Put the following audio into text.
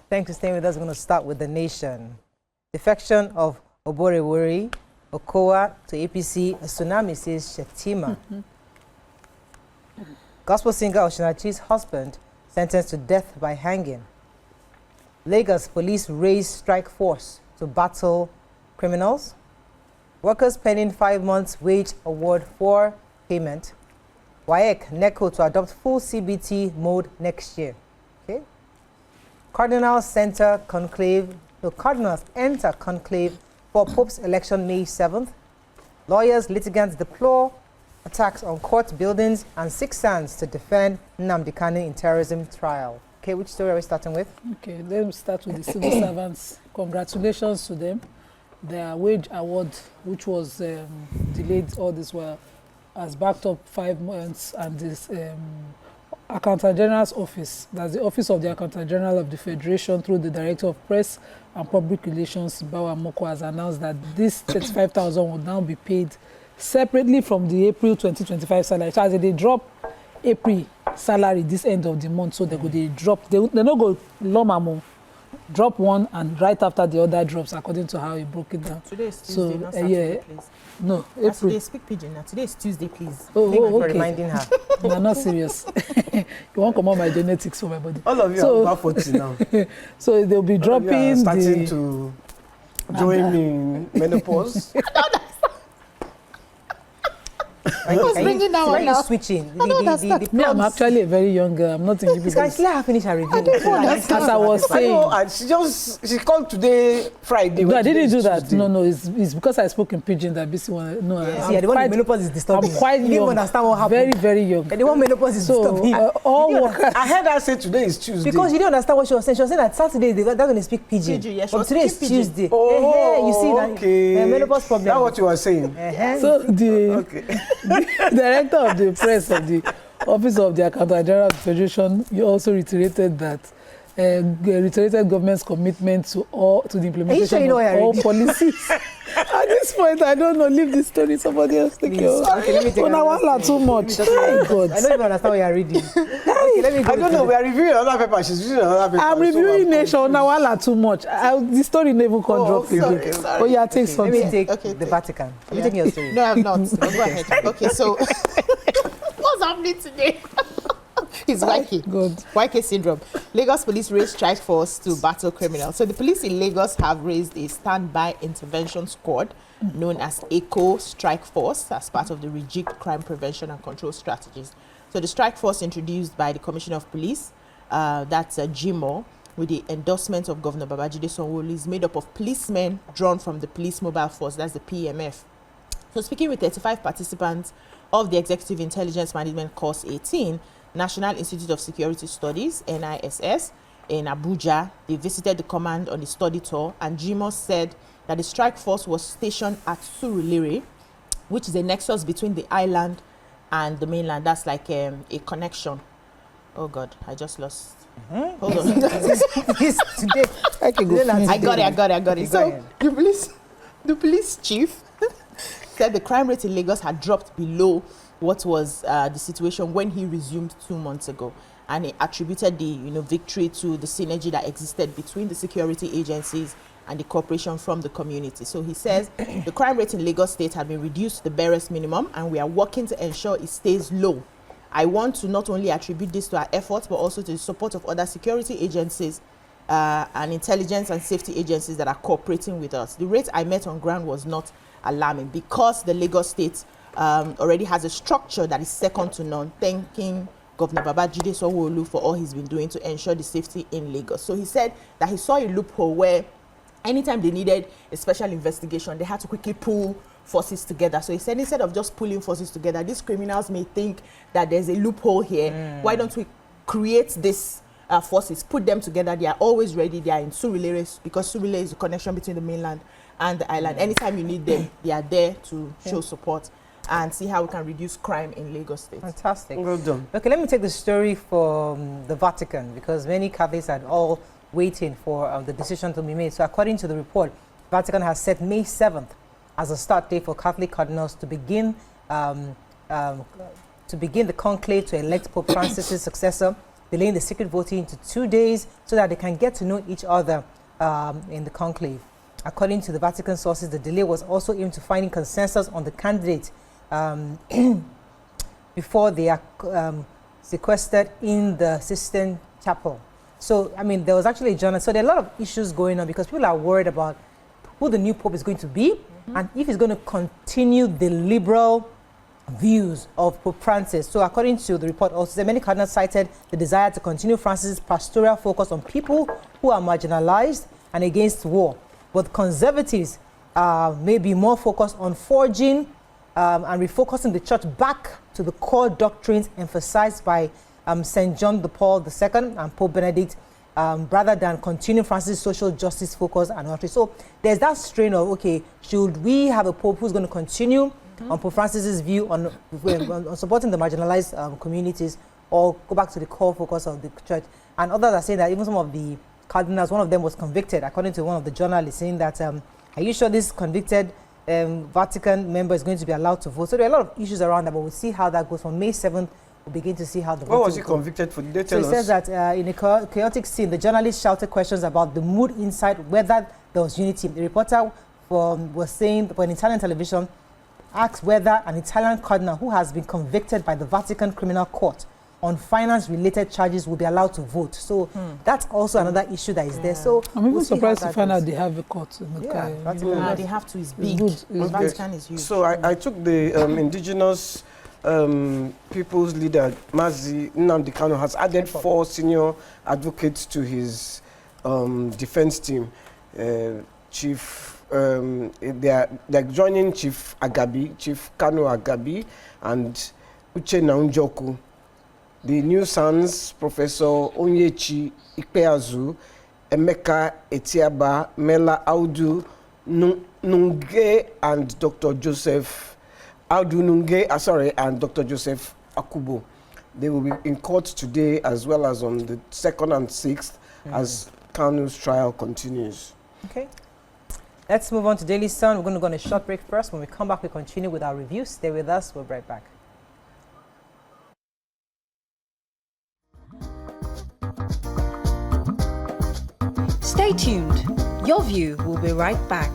Thanks for staying with us. We're going to start with the nation. Defection of Oborewori, Okowa to APC, a tsunami says Shetima. Gospel singer Oshinachi's husband sentenced to death by hanging. Lagos police raise strike force to battle criminals. Workers pending 5 months wage award for payment. WAEC, NECO to adopt full CBT mode next year. Okay. Cardinals enter conclave for Pope's election May 7th. Lawyers, litigants deplore attacks on court buildings and 6 stands to defend Nnamdi Kanu in terrorism trial. Okay, which story are we starting with? Okay, let me start with the civil servants. Congratulations to them. Their wage award, which was delayed all this while, has backed up 5 months, and this Accountant General's office, that's the Office of the Accountant General of the Federation, through the Director of Press and Public Relations, Bawa Moko, has announced that this 35,000 will now be paid separately from the April 2025 salary. So as they drop April salary this end of the month, so they drop, they don't go lomamo, drop one and right after the other drops according to how he broke it down. Today is Tuesday, not Saturday, please. No, April. Today, speak pidgin now. Today is Tuesday, please. Oh, Thank you for okay. reminding her. No, not serious. You won't come on my genetics for my body. All of you are about 40 now. So they'll be dropping starting to join me in menopause. Why are you switching? Me, I'm actually a very young girl. I'm not in This guy, let her finish her review. As I was I know, saying. and she called today Friday. No, I didn't do that. Tuesday. No, it's because I spoke in pidgin that BC one. No, Yeah, the one in menopause is disturbing. I'm quite You didn't young. understand what happened. Very, very young. The one menopause is disturbing. All workers. I heard her say today is Tuesday. Because you didn't understand what she was saying. She was saying that Saturday they're going to speak pidgin. But today is Tuesday. Oh, you see that okay. menopause problem. That's what you were saying. So the director of the press of the Office of the Accountant General of the Federation, you also reiterated that government's commitment to the implementation of all policies. At this point, I don't know. Leave this story. Somebody else take your. Okay, let me take Onawala too much. My God. I don't even understand what you are reading. Okay, let me go I don't know. We are reviewing another paper. She's reviewing another paper. I'm reviewing Nation. Onawala too much. The story never can drop again. Sorry. Oh yeah, take something. Let me take the Vatican. Let me take your story. No, I'm not. No, go ahead. Okay, so what's happening today? It's YK. Good. YK syndrome. Lagos police raised strike force to battle criminals. So the police in Lagos have raised a standby intervention squad known as ECO Strike Force as part of the rejigged crime prevention and control strategies. So the strike force introduced by the Commissioner of Police, that's GMO, with the endorsement of Governor Babajide Sanwo-Olu, is made up of policemen drawn from the Police Mobile Force, that's the PMF. So speaking with 35 participants of the Executive Intelligence Management Course 18, National Institute of Security Studies, NISS, in Abuja, they visited the command on the study tour, and GMO said that the strike force was stationed at Surulere, which is a nexus between the island and the mainland. That's like a connection. Oh God, I just lost. Hold on. This today. I got it. So the police chief said the crime rate in Lagos had dropped below what was the situation when he resumed 2 months ago, and he attributed the victory to the synergy that existed between the security agencies and the cooperation from the community. So he says the crime rate in Lagos State had been reduced to the barest minimum, and we are working to ensure it stays low. I want to not only attribute this to our efforts, but also to the support of other security agencies and intelligence and safety agencies that are cooperating with us. The rate I met on ground was not alarming because the Lagos State already has a structure that is second to none, thanking Governor Babajide Sanwo-Olu for all he's been doing to ensure the safety in Lagos. So he said that he saw a loophole where anytime they needed a special investigation, they had to quickly pull forces together. So he said instead of just pulling forces together, these criminals may think that there's a loophole here. Why don't we create this forces, put them together? They are always ready. They are in Surulere because Surulere is the connection between the mainland and the island. Anytime you need them, they are there to show support and see how we can reduce crime in Lagos State. Fantastic. Well done. Okay, let me take the story from the Vatican, because many Catholics are all waiting for the decision to be made. So according to the report, Vatican has set May 7th as a start date for Catholic cardinals to begin the conclave to elect Pope Francis' successor delaying the secret voting to 2 days so that they can get to know each other in the conclave. According to the Vatican sources, the delay was also aimed to finding consensus on the candidate before they are sequestered in the Sistine Chapel. So, I mean, there was actually a journal. So there are a lot of issues going on because people are worried about who the new pope is going to be and if he's going to continue the liberal views of Pope Francis. So according to the report also, many cardinals cited the desire to continue Francis' pastoral focus on people who are marginalized and against war. But conservatives may be more focused on forging and refocusing the church back to the core doctrines emphasized by St. John Paul II and Pope Benedict, rather than continue Francis' social justice focus and outreach. So there's that strain of, okay, should we have a pope who's going to continue on Pope Francis' view on supporting the marginalized communities, or go back to the core focus of the church? And others are saying that even some of the cardinals, one of them was convicted, according to one of the journalists, saying that, are you sure this convicted Vatican member is going to be allowed to vote? So there are a lot of issues around that, but we'll see how that goes. From May 7th, we'll begin to see how the voting. What was he convicted for? Did they tell us? So it says that in a chaotic scene, the journalist shouted questions about the mood inside, whether there was unity. The reporter was saying, on Italian television, asked whether an Italian cardinal who has been convicted by the Vatican Criminal Court on finance-related charges will be allowed to vote. So that's also another issue that is there. So I'm even surprised to find out they have a court. They have to. It's big. Good. Vatican is huge. So I took the indigenous people's leader, Mazi Nnamdi Kanu, has added 4 senior advocates to his defense team. They're joining Chief Agabi, Chief Kanu Agabi, and Uche Naunjoku. The New Sons, Professor Onyechi Ikpeazu, Emeka Etiaba, Mela Audu Nunge, and Dr. Joseph Audu Nunge, and Dr. Joseph Akubo. They will be in court today as well as on the 2nd and 6th as Kanu's trial continues. Okay. Let's move on to Daily Sun. We're going to go on a short break first. When we come back, we continue with our review. Stay with us. We'll be right back. Stay tuned. Your View will be right back.